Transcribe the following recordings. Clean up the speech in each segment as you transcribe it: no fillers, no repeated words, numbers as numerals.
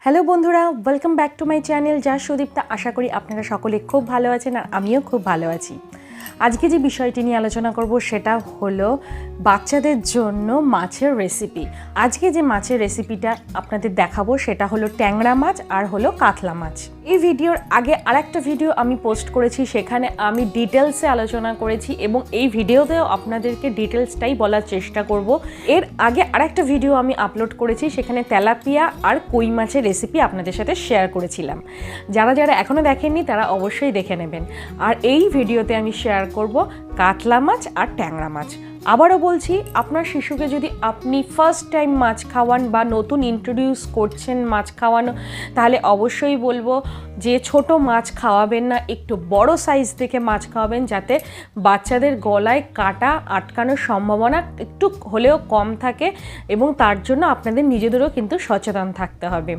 Hello বন্ধুরা, welcome back to my channel যা সুদীপ্তা। আশা করি আপনারা সকলে খুব ভালো আছেন আর আমিও খুব ভালো আছি। আজকে যে বিষয়টি নিয়ে আলোচনা করব সেটা হলো বাচ্চাদের জন্য মাছের রেসিপি। আজকে যে মাছের রেসিপিটা আপনাদের দেখাবো সেটা হলো ট্যাংরা মাছ আর হলো কাতলা মাছ। এই ভিডিওর আগে আরেকটা ভিডিও আমি পোস্ট করেছি, সেখানে আমি ডিটেলসে আলোচনা করেছি এবং এই ভিডিওতেও আপনাদেরকে ডিটেলসটাই বলার চেষ্টা করব। এর আগে আরেকটা ভিডিও আমি আপলোড করেছি, সেখানে তেলাপিয়া আর কই মাছের রেসিপি আপনাদের সাথে শেয়ার করেছিলাম। যারা যারা এখনও দেখেননি তারা অবশ্যই দেখে নেবেন। আর এই ভিডিওতে আমি শেয়ার করব কাতলা মাছ আর ট্যাংরা মাছ। আবারও বলছি, আপনার শিশুকে যদি আপনি ফার্স্ট টাইম মাছ খাওয়ান বা নতুন ইন্ট্রোডিউস করছেন মাছ খাওয়ানো, তাহলে অবশ্যই বলবো যে ছোট মাছ খাওয়াবেন না, একটু বড় সাইজ দেখে মাছ খাওয়াবেন, যাতে বাচ্চাদের গলায় কাঁটা আটকানোর সম্ভাবনা একটু হলেও কম থাকে এবং তার জন্য আপনাদের নিজেদেরও কিন্তু সচেতন থাকতে হবে।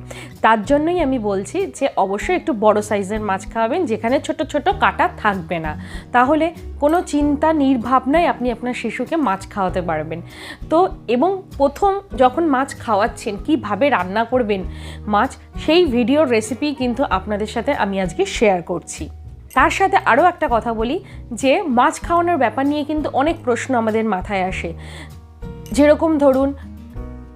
তার জন্যই আমি বলছি যে অবশ্যই একটু বড় সাইজের মাছ খাওয়াবেন, যেখানে ছোট ছোট কাঁটা থাকবে না। তাহলে কোনো চিন্তা নির্ভাবনায় আপনি আপনার শিশুকে মাছ খাওয়াতে পারবেন। তো এবং প্রথম যখন মাছ খাওয়াচ্ছেন কিভাবে রান্না করবেন মাছ, সেই ভিডিওর রেসিপি কিন্তু আপনাদের সাথে আমি আজকে শেয়ার করছি। তার সাথে আরও একটা কথা বলি যে মাছ খাওয়ানোর ব্যাপার নিয়ে কিন্তু অনেক প্রশ্ন আমাদের মাথায় আসে। যেরকম ধরুন,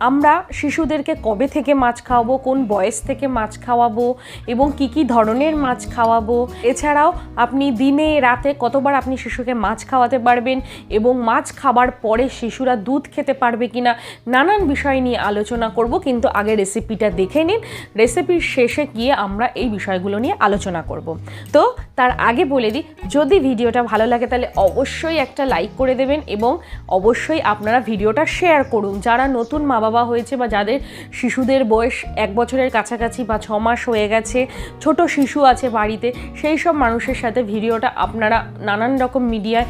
আমরা শিশুদেরকে কবে থেকে মাছ খাওয়াবো, কোন বয়স থেকে মাছ খাওয়াবো এবং কি কি ধরনের মাছ খাওয়াবো, এছাড়াও আপনি দিনে রাতে কতবার আপনি শিশুকে মাছ খাওয়াতে পারবেন এবং মাছ খাবার পরে শিশুরা দুধ খেতে পারবে কিনা, নানান বিষয় নিয়ে আলোচনা করব। কিন্তু আগে রেসিপিটা দেখে নিন, রেসিপির শেষে গিয়ে আমরা এই বিষয়গুলো নিয়ে আলোচনা করব। তো তার আগে বলে দিই, যদি ভিডিওটা ভালো লাগে তাহলে অবশ্যই একটা লাইক করে দেবেন এবং অবশ্যই আপনারা ভিডিওটা শেয়ার করুন। যারা নতুন মা বাবা হয়েছে বা যাদের শিশুদের বয়স 1 বছরের কাছাকাছি বা 6 মাস হয়ে গেছে, ছোট শিশু আছে বাড়িতে, সেই সব মানুষের সাথে ভিডিওটা আপনারা নানান রকম মিডিয়ায়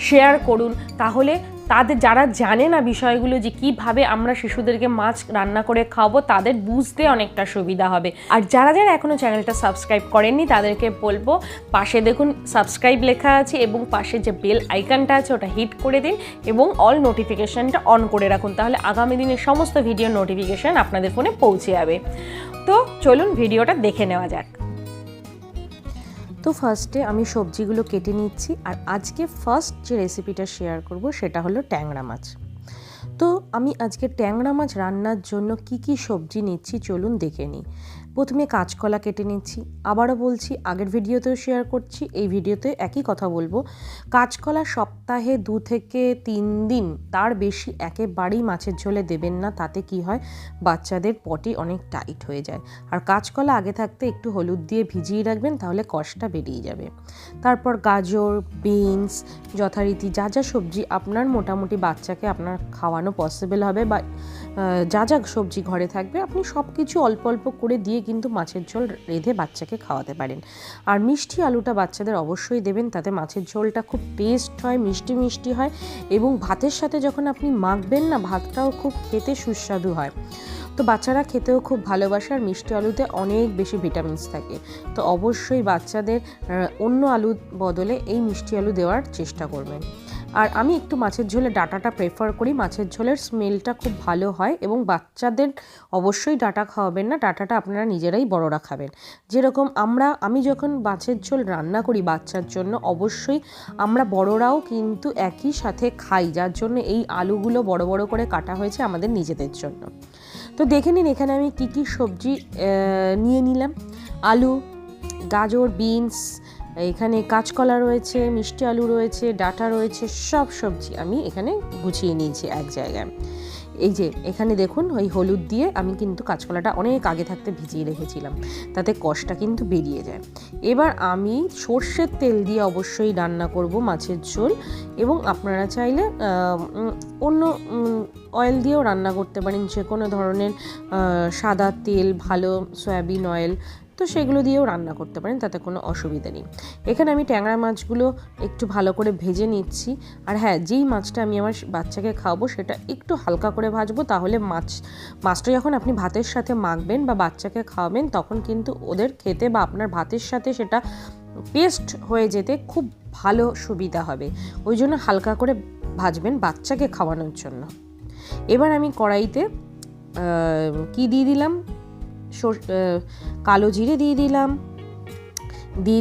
শেয়ার করুন। তাহলে তাদের যারা জানে না বিষয়গুলো যে কিভাবে আমরা শিশুদেরকে মাছ রান্না করে খাওয়াবো, তাদের বুঝতে অনেকটা সুবিধা হবে। আর যারা যারা এখনও চ্যানেলটা সাবস্ক্রাইব করেননি তাদেরকে বলবো, পাশে দেখুন সাবস্ক্রাইব লেখা আছে এবং পাশে যে বেল আইকনটা আছে ওটা হিট করে দিন এবং অল নোটিফিকেশানটা অন করে রাখুন, তাহলে আগামী দিনের সমস্ত ভিডিও নোটিফিকেশান আপনাদের ফোনে পৌঁছে যাবে। তো চলুন ভিডিওটা দেখে নেওয়া যাক। তো ফার্স্টে আমি সবজিগুলো কেটে নিচ্ছি। আর আজকে ফার্স্ট যে রেসিপিটা শেয়ার করব সেটা হলো ট্যাংরা মাছ। তো আমি আজকে ট্যাংরা মাছ রান্নার জন্য কি কি সবজি নিচ্ছি চলুন দেখে নিই। প্রথমে কাঁচকলা কেটে নিচ্ছি। আবারও বলছি, আগের ভিডিওতেও শেয়ার করছি, এই ভিডিওতে একই কথা বলবো। কাঁচকলা সপ্তাহে 2 থেকে 3 দিন, তার বেশি একেবারেই মাছের ঝোলে দেবেন না। তাতে কি হয়, বাচ্চাদের পটি অনেক টাইট হয়ে যায়। আর কাঁচকলা আগে থাকতে একটু হলুদ দিয়ে ভিজিয়ে রাখবেন, তাহলে কষটা বেরিয়ে যাবে। তারপর গাজর, বিনস, যথারীতি যা যা সবজি আপনার মোটামুটি বাচ্চাকে আপনার খাওয়ানো পসিবল হবে বা যা যা সবজি ঘরে থাকবে, আপনি সব কিছু অল্প অল্প করে দিয়ে কিন্তু মাছের ঝোল রেঁধে বাচ্চাকে খাওয়াতে পারেন। আর মিষ্টি আলুটা বাচ্চাদের অবশ্যই দেবেন, তাতে মাছের ঝোলটা খুব টেস্ট হয়, মিষ্টি মিষ্টি হয় এবং ভাতের সাথে যখন আপনি মাখবেন না, ভাতটাও খুব খেতে সুস্বাদু হয়। তো বাচ্চারা খেতেও খুব ভালোবাসে আর মিষ্টি আলুতে অনেক বেশি ভিটামিনস থাকে। তো অবশ্যই বাচ্চাদের অন্য আলুর বদলে এই মিষ্টি আলু দেওয়ার চেষ্টা করবেন। আর আমি একটু মাছের ঝোলে ডাঁটাটা প্রেফার করি, মাছের ঝোলের স্মেলটা খুব ভালো হয় এবং বাচ্চাদের অবশ্যই ডাঁটা খাওয়াবেন না, ডাঁটাটা আপনারা নিজেরাই বড়রা খাবেন। যেরকম আমি যখন মাছের ঝোল রান্না করি বাচ্চার জন্য, অবশ্যই আমরা বড়রাও কিন্তু একই সাথে খাই, যার জন্য এই আলুগুলো বড় বড় করে কাটা হয়েছে আমাদের নিজেদের জন্য। তো দেখে নিন এখানে আমি কি কি সবজি নিয়ে নিলাম। আলু, গাজর, বিনস, এখানে কাঁচকলা রয়েছে, মিষ্টি আলু রয়েছে, ডাঁটা রয়েছে, সব সবজি আমি এখানে গুছিয়ে নিয়েছি এক জায়গায়। এই যে এখানে দেখুন, ওই হলুদ দিয়ে আমি কিন্তু কাঁচকলাটা অনেক আগে থাকতে ভিজিয়ে রেখেছিলাম, তাতে কষটা কিন্তু বেরিয়ে যায়। এবার আমি সর্ষের তেল দিয়ে অবশ্যই রান্না করব মাছের ঝোল এবং আপনারা চাইলে অন্য অয়েল দিয়েও রান্না করতে পারেন, যে কোনো ধরনের সাদা তেল, ভালো সয়াবিন অয়েল, তো সেগুলো দিয়েও রান্না করতে পারেন, তাতে কোনো অসুবিধা নেই। এখানে আমি ট্যাংরা মাছগুলো একটু ভালো করে ভেজে নিচ্ছি। আর হ্যাঁ, যেই মাছটা আমি আমার বাচ্চাকে খাওয়াবো সেটা একটু হালকা করে ভাজবো, তাহলে মাছটা যখন আপনি ভাতের সাথে মাখবেন বা বাচ্চাকে খাওয়াবেন, তখন কিন্তু ওদের খেতে বা আপনার ভাতের সাথে সেটা পেস্ট হয়ে যেতে খুব ভালো সুবিধা হবে। ওই জন্য হালকা করে ভাজবেন বাচ্চাকে খাওয়ানোর জন্য। এবার আমি কড়াইতে কি দিয়ে দিলাম, কালো জিরে দিয়ে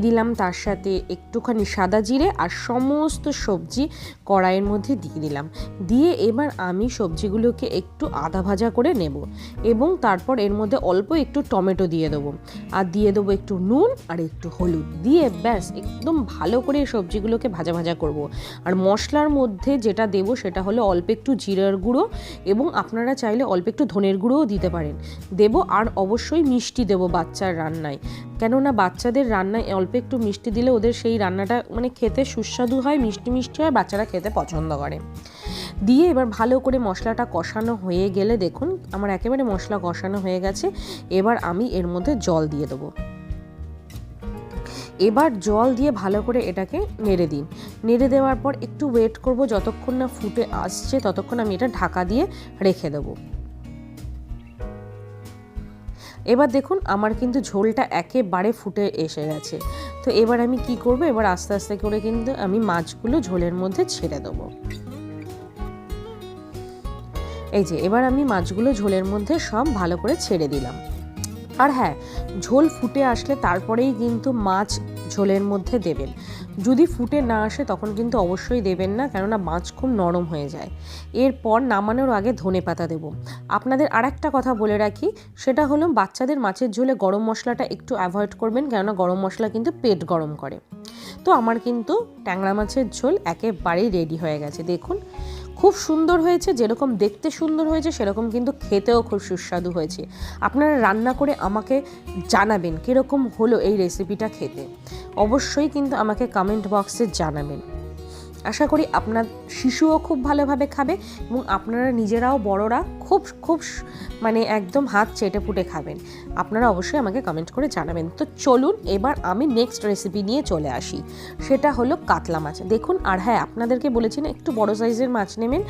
দিলাম তার সাথে একটুখানি সাদা জিরে আর সমস্ত সবজি কড়াইয়ের মধ্যে দিয়ে দিলাম। দিয়ে এবার আমি সবজিগুলোকে একটু আধা ভাজা করে নেব এবং তারপর এর মধ্যে অল্প একটু টমেটো দিয়ে দেবো আর দিয়ে দেবো একটু নুন আর একটু হলুদ দিয়ে ব্যাস একদম ভালো করে সবজিগুলোকে ভাজা ভাজা করব। আর মশলার মধ্যে যেটা দেবো সেটা হলো অল্প একটু জিরার গুঁড়ো এবং আপনারা চাইলে অল্প একটু ধনের গুঁড়োও দিতে পারেন দেবো। আর অবশ্যই মিষ্টি দেবো বাচ্চার রান্নায়, কেননা বাচ্চাদের রান্নায় অল্প একটু মিষ্টি দিলে ওদের সেই রান্নাটা মানে খেতে সুস্বাদু হয়, মিষ্টি মিষ্টি হয়, বাচ্চারা খেতে পছন্দ করে। দিয়ে এবার ভালো করে মশলাটা কষানো হয়ে গেলে দেখুন আমার একেবারে মশলা কষানো হয়ে গেছে। এবার আমি এর মধ্যে জল দিয়ে দেবো। এবার জল দিয়ে ভালো করে এটাকে নেড়ে দিন। নেড়ে দেওয়ার পর একটু ওয়েট করব, যতক্ষণ না ফুটে আসছে ততক্ষণ আমি এটা ঢাকা দিয়ে রেখে দেবো। এবার দেখুন আমার কিন্তু ঝোলটা একেবারে ফুটে এসে গেছে। তো এবার আমি কি করব, এবার আস্তে আস্তে করে কিন্তু আমি মাছগুলো ঝোলের মধ্যে ছেড়ে দেবো। এই যে এবার আমি মাছগুলো ঝোলের মধ্যে সব ভালো করে ছেড়ে দিলাম। আর হ্যাঁ, ঝোল ফুটে আসলে তারপরেই কিন্তু মাছ ঝোলের মধ্যে দেবেন। যদি ফুটে না আসে তখন কিন্তু অবশ্যই দেবেন না, কেননা মাছ খুব নরম হয়ে যায়। এরপর নামানোর আগে ধনেপাতা দেব। আপনাদের আর একটা কথা বলে রাখি, সেটা হলো বাচ্চাদের মাছের ঝোলে গরম মশলাটা একটু অ্যাভয়েড করবেন, কেননা গরম মশলা কিন্তু পেট গরম করে। তো আমার কিন্তু ট্যাংরা মাছের ঝোল একেবারেই রেডি হয়ে গেছে। দেখুন খুব সুন্দর হয়েছে, যেরকম দেখতে সুন্দর হয়েছে সেরকম কিন্তু খেতেও খুব সুস্বাদু হয়েছে। আপনারা রান্না করে আমাকে জানাবেন কীরকম হলো এই রেসিপিটা খেতে। অবশ্যই কিন্তু আমাকে কমেন্ট বক্সে জানাবেন। আশা করি আপনার শিশুও খুব ভালোভাবে খাবে এবং আপনারা নিজেরাও বড়রা খুব মানে একদম হাত চেটে পুটে খাবেন। আপনারা অবশ্যই আমাকে কমেন্ট করে জানাবেন। তো চলুন এবার আমি নেক্সট রেসিপি নিয়ে চলে আসি, সেটা হলো কাতলা মাছ। দেখুন, আর হ্যাঁ আপনাদেরকে বলেছি না একটু বড় সাইজের মাছ নেবেন।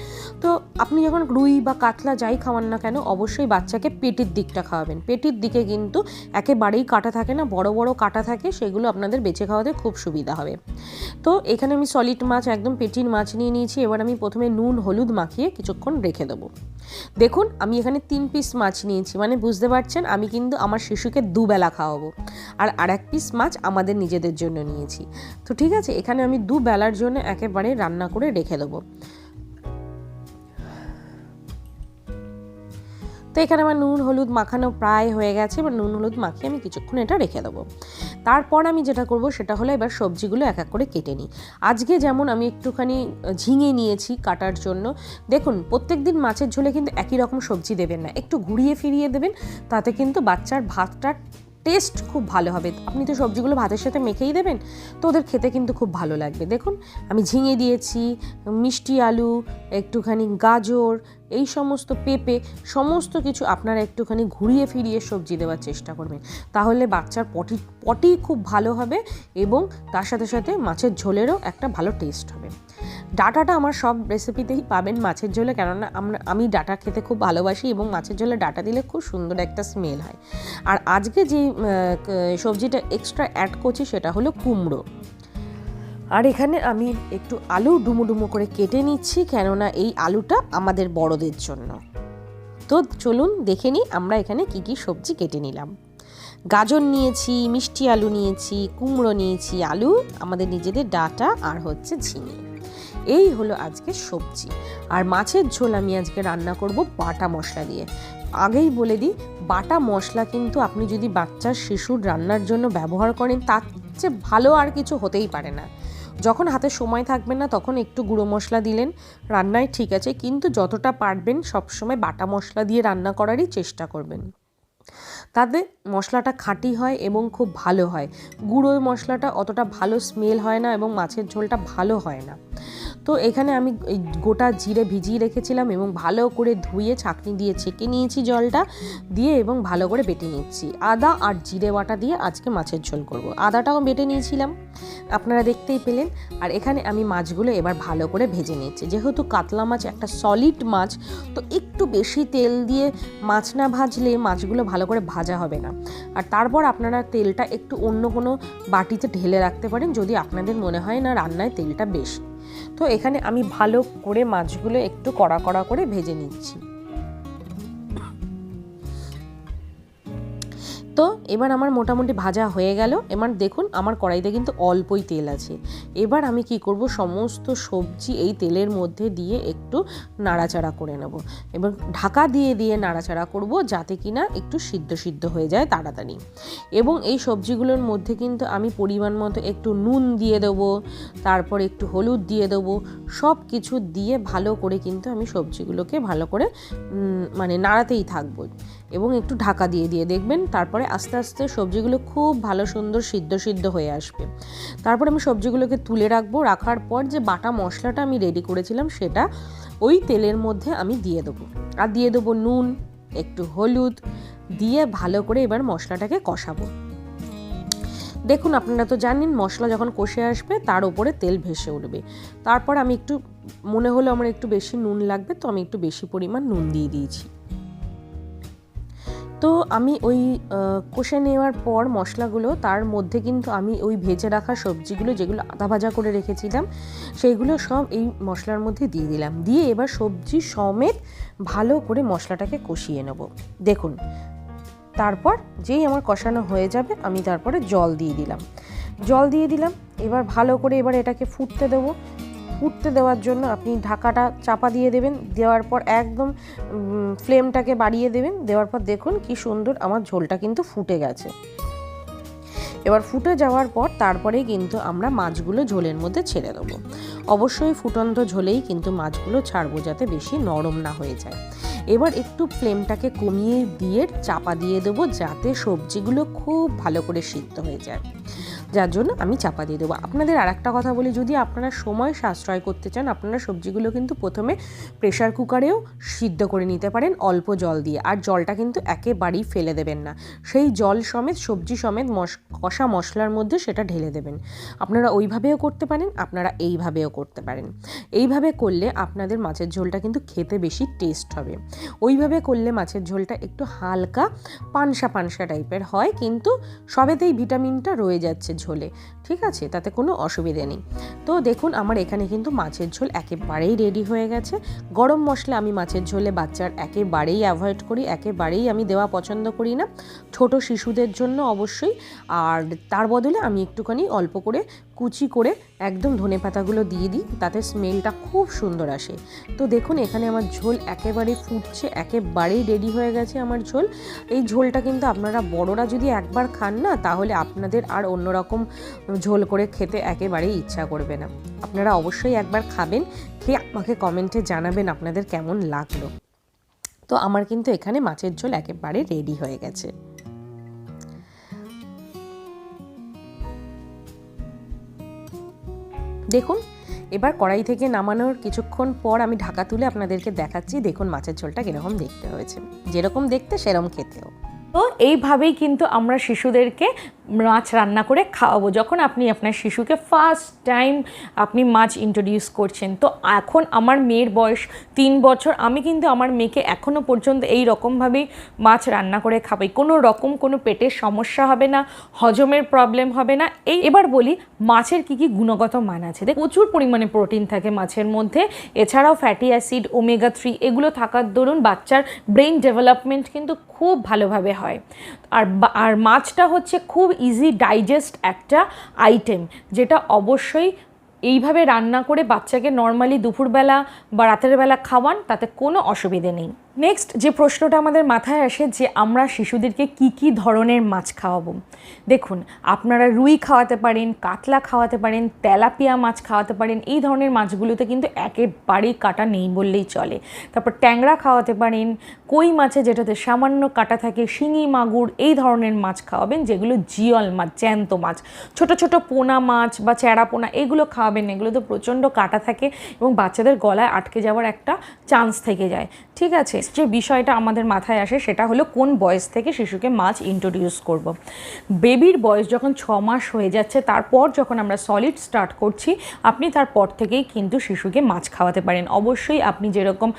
তো আপনি যখন রুই বা কাতলা যাই খাওয়ান না কেন, অবশ্যই বাচ্চাকে পেটির দিকটা খাওয়াবেন। পেটির দিকে কিন্তু একেবারেই কাটা থাকে না, বড় বড় কাটা থাকে, সেগুলো আপনাদের বেছে খাওয়াতে খুব সুবিধা হবে। তো এখানে আমি সলিড মাছ একদম পেটির মাছ নিয়ে নিয়েছি। এবার আমি প্রথমে নুন হলুদ মাখিয়ে কিছুক্ষণ রেখে দেবো। দেখুন আমি এখানে 3 পিস মাছ নিয়েছি, মানে বুঝতে পারছেন আমি কিন্তু আমার শিশুকে দুবেলা খাওয়াবো। আর এক পিস মাছ আমাদের নিজেদের জন্য নিয়েছি। তো ঠিক আছে, এখানে আমি দুবেলার জন্য একেবারে রান্না করে রেখে দেবো। তো এখানে আমার নুন হলুদ মাখানো প্রায় হয়ে গেছে। এবার নুন হলুদ মাখিয়ে আমি কিছুক্ষণ এটা রেখে দেবো। তারপর আমি যেটা করব সেটা হলো এবার সবজিগুলো এক এক করে কেটে নিই। আজকে যেমন আমি একটুখানি ঝিঙে নিয়েছি কাটার জন্য। দেখুন প্রত্যেকদিন মাছের ঝোলে কিন্তু একই রকম সবজি দেবেন না, একটু ঘুরিয়ে ফিরিয়ে দেবেন, তাতে কিন্তু বাচ্চার ভাতটার টেস্ট খুব ভালো হবে। আপনি তো সবজিগুলো ভাতের সাথে মেখেই দেবেন, তো ওদের খেতে কিন্তু খুব ভালো লাগবে। দেখুন আমি ঝিঙে দিয়েছি, মিষ্টি আলু, একটুখানি গাজর, এই সমস্ত পেঁপে, সমস্ত কিছু আপনারা একটুখানি ঘুরিয়ে ফিরিয়ে সবজি দেওয়ার চেষ্টা করবেন, তাহলে বাচ্চার পটি খুব ভালো হবে এবং তার সাথে সাথে মাছের ঝোলেরও একটা ভালো টেস্ট হবে। ডাঁটাটা আমার সব রেসিপিতেই পাবেন মাছের ঝোলে, কেননা আমি ডাঁটা খেতে খুব ভালোবাসি এবং মাছের ঝোলে ডাঁটা দিলে খুব সুন্দর একটা স্মেল হয়। আর আজকে যে সবজিটা এক্সট্রা অ্যাড করছি সেটা হলো কুমড়ো। আর এখানে আমি একটু আলু ডুমো ডুমো করে কেটে নিচ্ছি, কেননা এই আলুটা আমাদের বড়দের জন্য। তো চলুন দেখে নিই আমরা এখানে কি কি সবজি কেটে নিলাম। গাজর নিয়েছি, মিষ্টি আলু নিয়েছি, কুমড়ো নিয়েছি, আলু, আমাদের নিজেদের ডাঁটা আর হচ্ছে ঝিঙে। এই হলো আজকে সবজি। আর মাছের ঝোল আমি আজকে রান্না করব বাটা মশলা দিয়ে। আগেই বলে দিই, বাটা মশলা কিন্তু আপনি যদি বাচ্চার শিশুর রান্নার জন্য ব্যবহার করেন তার চেয়ে ভালো আর কিছু হতেই পারে না। যখন হাতে সময় থাকবে না তখন একটু গুঁড়ো মশলা দিলেন রান্নায়, ঠিক আছে, কিন্তু যতটা পারবেন সবসময় বাটা মশলা দিয়ে রান্না করারই চেষ্টা করবেন। তাতে মশলাটা খাঁটি হয় এবং খুব ভালো হয়। গুঁড়ো মশলাটা অতটা ভালো স্মেল হয় না এবং মাছের ঝোলটা ভালো হয় না। তো এখানে আমি গোটা জিরে ভিজিয়ে রেখেছিলাম এবং ভালো করে ধুয়ে ছাঁকনি দিয়ে ছেঁকে নিয়েছি জলটা দিয়ে এবং ভালো করে বেটে নিচ্ছি। আদা আর জিরে বাটা দিয়ে আজকে মাছের ঝোল করব। আদাটাও বেটে নিয়েছিলাম, আপনারা দেখতেই পেলেন। আর এখানে আমি মাছগুলো এবার ভালো করে ভেজে নিচ্ছি। যেহেতু কাতলা মাছ একটা সলিড মাছ, তো একটু বেশি তেল দিয়ে মাছ না ভাজলে মাছগুলো ভালো করে ভাজা হবে না। আর তারপর আপনারা তেলটা একটু অন্য কোনো বাটিতে ঢেলে রাখতে পারেন যদি আপনাদের মনে হয় না রান্নায় তেলটা বেশি। তো এখানে আমি ভালো করে মাছগুলো একটু কড়া কড়া করে ভেজে নিচ্ছি। তো এবার আমার মোটামুটি ভাজা হয়ে গেল। এবার দেখুন আমার কড়াইতে কিন্তু অল্পই তেল আছে। এবার আমি কি করব, সমস্ত সবজি এই তেলের মধ্যে দিয়ে একটু নাড়াচাড়া করে নেব। এবার ঢাকা দিয়ে দিয়ে নাড়াচাড়া করব যাতে কিনা একটু সিদ্ধ হয়ে যায় তাড়াতাড়ি। এবং এই সবজিগুলোর মধ্যে কিন্তু আমি পরিমাণ মতো একটু নুন দিয়ে দেবো, তারপর একটু হলুদ দিয়ে দেবো। সব কিছু দিয়ে ভালো করে কিন্তু আমি সবজিগুলোকে ভালো করে মানে নাড়াতেই থাকবো এবং একটু ঢাকা দিয়ে দিয়ে দেখবেন তারপরে আস্তে আস্তে সবজিগুলো খুব ভালো সুন্দর সিদ্ধ হয়ে আসবে। তারপর আমি সবজিগুলোকে তুলে রাখবো। রাখার পর যে বাটা মশলাটা আমি রেডি করেছিলাম সেটা ওই তেলের মধ্যে আমি দিয়ে দেবো, আর দিয়ে দেবো নুন, একটু হলুদ দিয়ে ভালো করে এবার মশলাটাকে কষাবো। দেখুন আপনারা তো জানেন মশলা যখন কষে আসবে তার উপরে তেল ভেসে উঠবে। তারপর আমি একটু মনে হলো আমার একটু বেশি নুন লাগবে, তো আমি একটু বেশি পরিমাণ নুন দিয়ে দিয়েছি। তো আমি ওই কষে নেওয়ার পর মশলাগুলো তার মধ্যে কিন্তু আমি ওই ভেজে রাখা সবজিগুলো যেগুলো আধা ভাজা করে রেখেছিলাম সেইগুলো সব এই মশলার মধ্যে দিয়ে দিলাম। দিয়ে এবার সবজি সমেত ভালো করে মশলাটাকে কষিয়ে নেব। দেখুন তারপর যেই আমার কষানো হয়ে যাবে আমি তারপরে জল দিয়ে দিলাম। এবার ভালো করে এবার এটাকে ফুটতে দেবো। ফুটতে দেওয়ার জন্য আপনি ঢাকাটা চাপা দিয়ে দেবেন। দেওয়ার পর একদম ফ্লেমটাকে বাড়িয়ে দেবেন। দেওয়ার পর দেখুন কি সুন্দর আমার ঝোলটা কিন্তু ফুটে গেছে। এবার ফুটে যাওয়ার পর তারপরেই কিন্তু আমরা মাছগুলো ঝোলের মধ্যে ছেড়ে দেবো। অবশ্যই ফুটন্ত ঝোলেই কিন্তু মাছগুলো ছাড়বো যাতে বেশি নরম না হয়ে যায়। এবার একটু ফ্লেমটাকে কমিয়ে দিয়ে চাপা দিয়ে দেবো যাতে সবজিগুলো খুব ভালো করে সিদ্ধ হয়ে যায়, যার জন্য আমি চাপা দিয়ে দেবো। আপনাদের আর একটা কথা বলি, যদি আপনারা সময় সাশ্রয় করতে চান আপনারা সবজিগুলো কিন্তু প্রথমে প্রেশার কুকারেও সিদ্ধ করে নিতে পারেন অল্প জল দিয়ে, আর জলটা কিন্তু একেবারেই ফেলে দেবেন না, সেই জল সমেত সবজি সমেত কষা মশলার মধ্যে সেটা ঢেলে দেবেন। আপনারা ওইভাবেও করতে পারেন, আপনারা এইভাবেও করতে পারেন। এইভাবে করলে আপনাদের মাছের ঝোলটা কিন্তু খেতে বেশি টেস্ট হবে। ওইভাবে করলে মাছের ঝোলটা একটু হালকা পানসা টাইপের হয়, কিন্তু সবেতেই ভিটামিনটা রয়ে যাচ্ছে ঝোলে, ঠিক আছে, তাতে কোনো অসুবিধে নেই। তো দেখুন আমার এখানে কিন্তু মাছের ঝোল একেবারেই রেডি হয়ে গেছে। গরম মশলা আমি মাছের ঝোলে বাচ্চার একেবারেই অ্যাভয়েড করি, একেবারেই আমি দেওয়া পছন্দ করি না, ছোট শিশুদের জন্য অবশ্যই। আর তার বদলে আমি একটুখানি অল্প করে কুচি করে একদম ধনেপাতাগুলো দিয়ে দিই, তাতে স্মেলটা খুব সুন্দর আসে। তো দেখুন এখানে আমার ঝোল একেবারে ফুটছে, একেবারেই রেডি হয়ে গেছে আমার ঝোল। এই ঝোলটা কিন্তু আপনারা বড়রা যদি একবার খান না তাহলে আপনাদের আর অন্যরকম ঝোল করে খেতে একেবারেই ইচ্ছা করবে না। আপনারা অবশ্যই একবার খাবেন, খেয়ে আমাকে কমেন্টে জানাবেন আপনাদের কেমন লাগলো। তো আমার কিন্তু এখানে মাছের ঝোল একেবারে রেডি হয়ে গেছে। দেখুন এবার কড়াই থেকে নামানোর কিছুক্ষণ পর আমি ঢাকা তুলে আপনাদেরকে দেখাচ্ছি। দেখুন মাছের ঝোলটা কীরকম দেখতে হয়েছে, যেরকম দেখতে সেরকম খেতেও। তো এইভাবেই কিন্তু আমরা শিশুদেরকে মাছ রান্না করে খাওয়াবো। যখন আপনি আপনার শিশুকে ফার্স্ট টাইম আপনি মাছ ইন্ট্রোডিউস করছেন, তো এখন আমার মেয়ের বয়স 3 বছর, আমি কিন্তু আমার মেয়েকে এখনও পর্যন্ত এই রকমভাবেই মাছ রান্না করে খাওয়াই। কোনো রকম কোনো পেটের সমস্যা হবে না, হজমের প্রবলেম হবে না। এবার বলি মাছের কী কী গুণগত মান আছে। প্রচুর পরিমাণে প্রোটিন থাকে মাছের মধ্যে, এছাড়াও ফ্যাটি অ্যাসিড, ওমেগা 3 এগুলো থাকার দরুন বাচ্চার ব্রেন ডেভেলপমেন্ট কিন্তু খুব ভালোভাবে হয়। আর মাছটা হচ্ছে খুব ইজি ডাইজেস্ট একটা আইটেম, যেটা অবশ্যই এইভাবে রান্না করে বাচ্চাকে নর্মালি দুপুরবেলা বা রাতের বেলা খাওয়ান, তাতে কোনো অসুবিধে নেই। নেক্সট যে প্রশ্নটা আমাদের মাথায় আসে যে আমরা শিশুদেরকে কি কি ধরনের মাছ খাওয়াবো। দেখুন আপনারা রুই খাওয়াতে পারেন, কাতলা খাওয়াতে পারেন, তেলাপিয়া মাছ খাওয়াতে পারেন। এই ধরনের মাছগুলোতে কিন্তু একেবারেই কাঁটা নেই বললেই চলে। তারপর ট্যাংরা খাওয়াতে পারেন, কই মাছে যেটাতে সামান্য কাঁটা থাকে, শিঙি মাগুর, এই ধরনের মাছ খাওয়াবেন যেগুলো জিয়ল মাছ, জ্যান্ত মাছ। ছোট ছোট পোনা মাছ বা চ্যাড়া পোনা এগুলো খাওয়াবেন, এগুলোতে প্রচণ্ড কাঁটা থাকে এবং বাচ্চাদের গলায় আটকে যাওয়ার একটা চান্স থেকে যায়, ঠিক আছে। যে বিষয়টা আমাদের মাথায় আসে সেটা হলো কোন বয়স থেকে শিশুকে মাছ ইন্ট্রোডিউস করব। বেবির বয়স যখন 6 মাস হয়ে যাচ্ছে, তারপর যখন আমরা সলিড স্টার্ট করছি, আপনি তারপর থেকেই কিন্তু শিশুকে মাছ খাওয়াতে পারেন। অবশ্যই আপনি যেরকম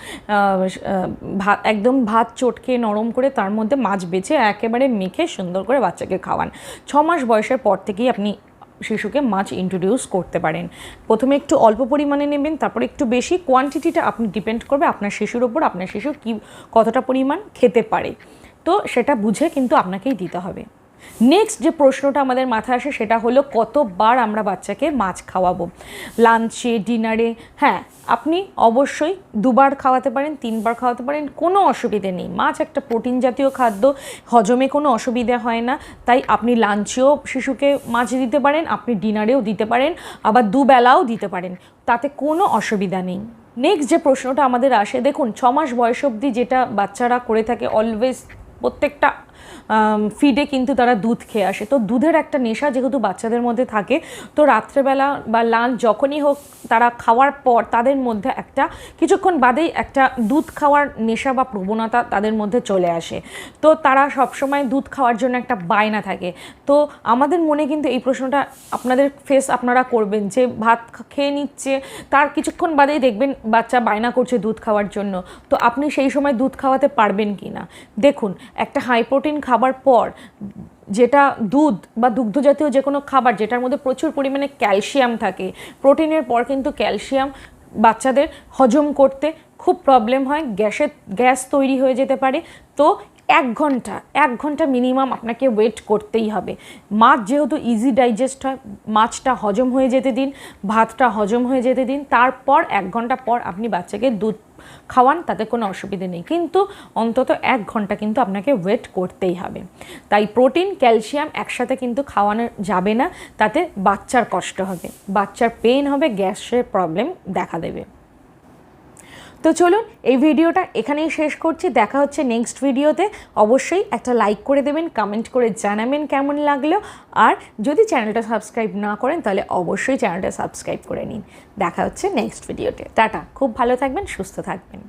একদম ভাত চটকে নরম করে তার মধ্যে মাছ বেছে একেবারে মেখে সুন্দর করে বাচ্চাকে খাওয়ান। 6 মাস বয়সের পর থেকেই আপনি শিশুকে মাছ ইন্ট্রোডিউস করতে পারেন। প্রথমে একটু অল্প পরিমাণে নেবেন, তারপর একটু বেশি। কোয়ান্টিটিটা আপনি ডিপেন্ড করবে আপনার শিশুর ওপর, আপনার শিশু কতটা পরিমাণ খেতে পারে। তো সেটা বুঝে কিন্তু আপনাকেই দিতে হবে। নেক্সট যে প্রশ্নটা আমাদের মাথায় আসে সেটা হলো কতবার আমরা বাচ্চাকে মাছ খাওয়াবো, লাঞ্চে, ডিনারে। হ্যাঁ, আপনি অবশ্যই 2বার খাওয়াতে পারেন, 3বার খাওয়াতে পারেন, কোনো অসুবিধে নেই। মাছ একটা প্রোটিন জাতীয় খাদ্য, হজমে কোনো অসুবিধা হয় না। তাই আপনি লাঞ্চেও শিশুকে মাছ দিতে পারেন, আপনি ডিনারেও দিতে পারেন, আবার 2 বেলাও দিতে পারেন, তাতে কোনো অসুবিধা নেই। নেক্সট যে প্রশ্নটা আমাদের আসে, দেখুন 6 মাস বয়স অবধি যেটা বাচ্চারা করে থাকে, অলওয়েজ প্রত্যেকটা ফিডে কিন্তু তারা দুধ খেয়ে আসে। তো দুধের একটা নেশা যেহেতু বাচ্চাদের মধ্যে থাকে, তো রাত্রেবেলা বা লাঞ্চ যখনই হোক তারা খাওয়ার পর তাদের মধ্যে একটা কিছুক্ষণ বাদেই একটা দুধ খাওয়ার নেশা বা প্রবণতা তাদের মধ্যে চলে আসে। তো তারা সবসময় দুধ খাওয়ার জন্য একটা বায়না থাকে। তো আমাদের মনে কিন্তু এই প্রশ্নটা আপনাদের আপনারা করবেন যে ভাত খেয়ে নিচ্ছে, তার কিছুক্ষণ বাদেই দেখবেন বাচ্চা বায়না করছে দুধ খাওয়ার জন্য। তো আপনি সেই সময় দুধ খাওয়াতে পারবেন কি না? দেখুন, একটা হাই প্রোটিন খাবার পর যেটা দুধ বা দুগ্ধ জাতীয় যে কোনো খাবার যেটার মধ্যে প্রচুর পরিমাণে ক্যালসিয়াম থাকে, প্রোটিনের পর কিন্তু ক্যালসিয়াম বাচ্চাদের হজম করতে খুব প্রবলেম হয়, গ্যাস তৈরি হয়ে যেতে পারে। তো 1 ঘন্টা মিনিমাম আপনাকে ওয়েট করতেই হবে। মাছ যেহেতু ইজি ডাইজেস্ট হয়, মাছটা হজম হয়ে যেতে দিন, ভাতটা হজম হয়ে যেতে দিন, তারপর 1 ঘন্টা পর আপনি বাচ্চাকে দুধ খাওয়ান, তাতে কোনো অসুবিধে নেই। কিন্তু অন্তত 1 ঘন্টা কিন্তু আপনাকে ওয়েট করতেই হবে। তাই প্রোটিন, ক্যালসিয়াম একসাথে কিন্তু খাওয়ানো যাবে না, তাতে বাচ্চার কষ্ট হবে, বাচ্চার পেইন হবে, গ্যাসের প্রবলেম দেখা দেবে। তো চলুন এই ভিডিওটা এখানেই শেষ করছি, দেখা হচ্ছে নেক্সট ভিডিওতে। অবশ্যই একটা লাইক করে দেবেন, কমেন্ট করে জানাবেন কেমন লাগলো, আর যদি চ্যানেলটা সাবস্ক্রাইব না করেন তাহলে অবশ্যই চ্যানেলটা সাবস্ক্রাইব করে নিন। দেখা হচ্ছে নেক্সট ভিডিওতে। টাটা, খুব ভালো থাকবেন, সুস্থ থাকবেন।